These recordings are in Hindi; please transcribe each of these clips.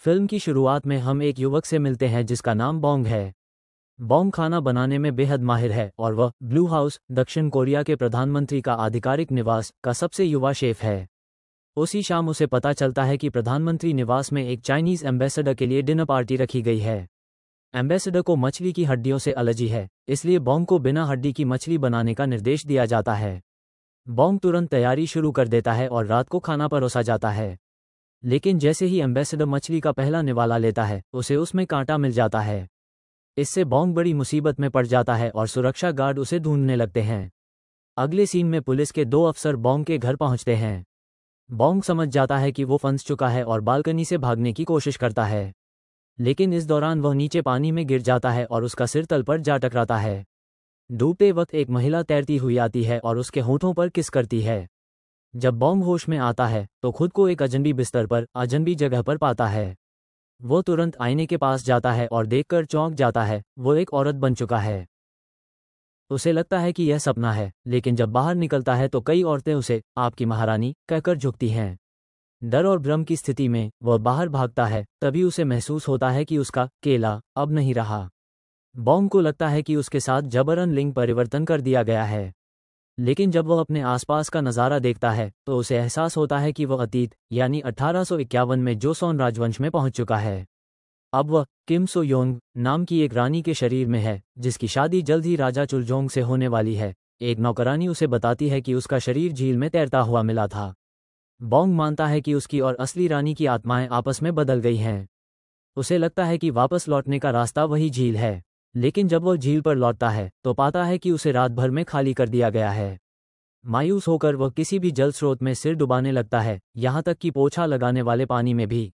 फिल्म की शुरुआत में हम एक युवक से मिलते हैं जिसका नाम बॉन्ग है। बॉन्ग खाना बनाने में बेहद माहिर है और वह ब्लू हाउस, दक्षिण कोरिया के प्रधानमंत्री का आधिकारिक निवास का सबसे युवा शेफ है। उसी शाम उसे पता चलता है कि प्रधानमंत्री निवास में एक चाइनीज एम्बेसडर के लिए डिनर पार्टी रखी गई है। एम्बेसडर को मछली की हड्डियों से एलर्जी है, इसलिए बॉन्ग को बिना हड्डी की मछली बनाने का निर्देश दिया जाता है। बॉन्ग तुरंत तैयारी शुरू कर देता है और रात को खाना परोसा जाता है। लेकिन जैसे ही एम्बेसडर मछली का पहला निवाला लेता है, उसे उसमें कांटा मिल जाता है। इससे बॉन्ग बड़ी मुसीबत में पड़ जाता है और सुरक्षा गार्ड उसे ढूंढने लगते हैं। अगले सीन में पुलिस के 2 अफसर बॉन्ग के घर पहुंचते हैं। बॉन्ग समझ जाता है कि वो फंस चुका है और बालकनी से भागने की कोशिश करता है। लेकिन इस दौरान वह नीचे पानी में गिर जाता है और उसका सिर तल पर जा टकराता है। डूबते वक्त एक महिला तैरती हुई आती है और उसके होठों पर किस करती है। जब बॉन्ग होश में आता है तो खुद को एक अजनबी बिस्तर पर, अजनबी जगह पर पाता है। वो तुरंत आईने के पास जाता है और देखकर चौंक जाता है, वो एक औरत बन चुका है। उसे लगता है कि यह सपना है, लेकिन जब बाहर निकलता है तो कई औरतें उसे आपकी महारानी कहकर झुकती हैं। डर और भ्रम की स्थिति में वह बाहर भागता है, तभी उसे महसूस होता है कि उसका केला अब नहीं रहा। बॉन्ग को लगता है कि उसके साथ जबरन लिंग परिवर्तन कर दिया गया है। लेकिन जब वह अपने आसपास का नज़ारा देखता है तो उसे एहसास होता है कि वह अतीत यानी 1851 में जोसोन राजवंश में पहुंच चुका है। अब वह किम सो योंग नाम की एक रानी के शरीर में है, जिसकी शादी जल्द ही राजा चुलजोंग से होने वाली है। एक नौकरानी उसे बताती है कि उसका शरीर झील में तैरता हुआ मिला था। बॉन्ग मानता है कि उसकी और असली रानी की आत्माएं आपस में बदल गई हैं। उसे लगता है कि वापस लौटने का रास्ता वही झील है। लेकिन जब वह झील पर लौटता है तो पाता है कि उसे रात भर में खाली कर दिया गया है। मायूस होकर वह किसी भी जल स्रोत में सिर डुबाने लगता है, यहाँ तक कि पोछा लगाने वाले पानी में भी।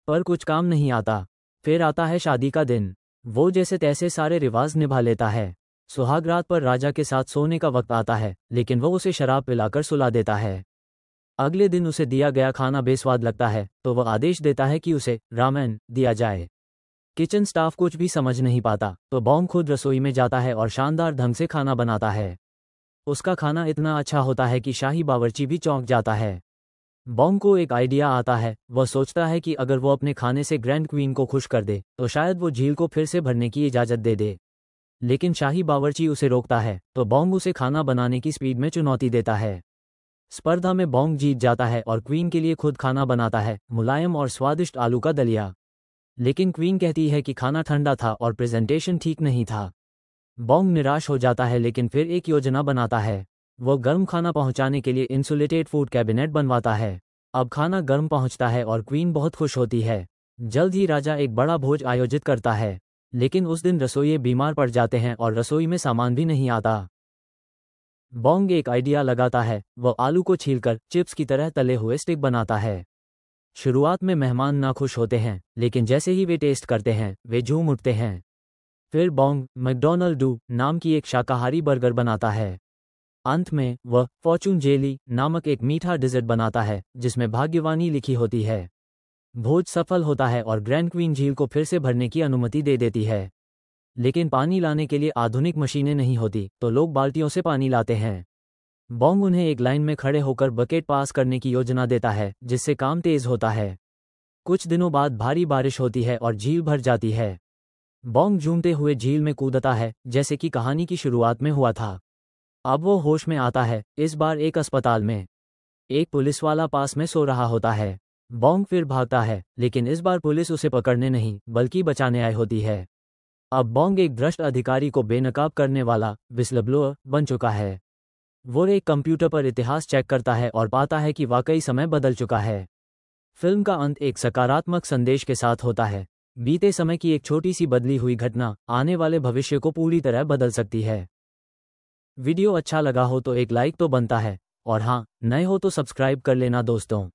पर कुछ काम नहीं आता। फिर आता है शादी का दिन। वो जैसे तैसे सारे रिवाज निभा लेता है। सुहागरात पर राजा के साथ सोने का वक्त आता है, लेकिन वह उसे शराब पिलाकर सुला देता है। अगले दिन उसे दिया गया खाना बेस्वाद लगता है तो वह आदेश देता है कि उसे रामेन दिया जाए। किचन स्टाफ कुछ भी समझ नहीं पाता तो बॉन्ग खुद रसोई में जाता है और शानदार ढंग से खाना बनाता है। उसका खाना इतना अच्छा होता है कि शाही बावर्ची भी चौंक जाता है। बॉन्ग को एक आइडिया आता है। वह सोचता है कि अगर वो अपने खाने से ग्रैंड क्वीन को खुश कर दे तो शायद वो झील को फिर से भरने की इजाज़त दे दे। लेकिन शाही बावर्ची उसे रोकता है तो बॉन्ग उसे खाना बनाने की स्पीड में चुनौती देता है। स्पर्धा में बॉन्ग जीत जाता है और क्वीन के लिए खुद खाना बनाता है, मुलायम और स्वादिष्ट आलू का दलिया। लेकिन क्वीन कहती है कि खाना ठंडा था और प्रेजेंटेशन ठीक नहीं था। बॉन्ग निराश हो जाता है, लेकिन फिर एक योजना बनाता है। वह गर्म खाना पहुंचाने के लिए इंसुलेटेड फूड कैबिनेट बनवाता है। अब खाना गर्म पहुंचता है और क्वीन बहुत खुश होती है। जल्द ही राजा एक बड़ा भोज आयोजित करता है, लेकिन उस दिन रसोइये बीमार पड़ जाते हैं और रसोई में सामान भी नहीं आता। बॉन्ग एक आइडिया लगाता है। वह आलू को छीलकर चिप्स की तरह तले हुए स्टिक बनाता है। शुरुआत में मेहमान नाखुश होते हैं, लेकिन जैसे ही वे टेस्ट करते हैं वे झूम उठते हैं। फिर बॉन्ग मैकडॉनल्डू नाम की एक शाकाहारी बर्गर बनाता है। अंत में वह फॉर्चून जेली नामक एक मीठा डिजर्ट बनाता है जिसमें भाग्यवानी लिखी होती है। भोज सफल होता है और ग्रैंड क्वीन झील को फिर से भरने की अनुमति दे देती है। लेकिन पानी लाने के लिए आधुनिक मशीनें नहीं होती तो लोग बाल्टियों से पानी लाते हैं। बॉन्ग उन्हें एक लाइन में खड़े होकर बकेट पास करने की योजना देता है, जिससे काम तेज होता है। कुछ दिनों बाद भारी बारिश होती है और झील भर जाती है। बॉन्ग झूमते हुए झील में कूदता है, जैसे कि कहानी की शुरुआत में हुआ था। अब वो होश में आता है, इस बार एक अस्पताल में। एक पुलिसवाला पास में सो रहा होता है। बॉन्ग फिर भागता है, लेकिन इस बार पुलिस उसे पकड़ने नहीं बल्कि बचाने आई होती है। अब बॉन्ग एक भ्रष्ट अधिकारी को बेनकाब करने वाला विस्लब्लोअर बन चुका है। वो एक कंप्यूटर पर इतिहास चेक करता है और पाता है कि वाकई समय बदल चुका है। फिल्म का अंत एक सकारात्मक संदेश के साथ होता है। बीते समय की एक छोटी सी बदली हुई घटना आने वाले भविष्य को पूरी तरह बदल सकती है। वीडियो अच्छा लगा हो तो एक लाइक तो बनता है, और हाँ, नए हो तो सब्सक्राइब कर लेना दोस्तों।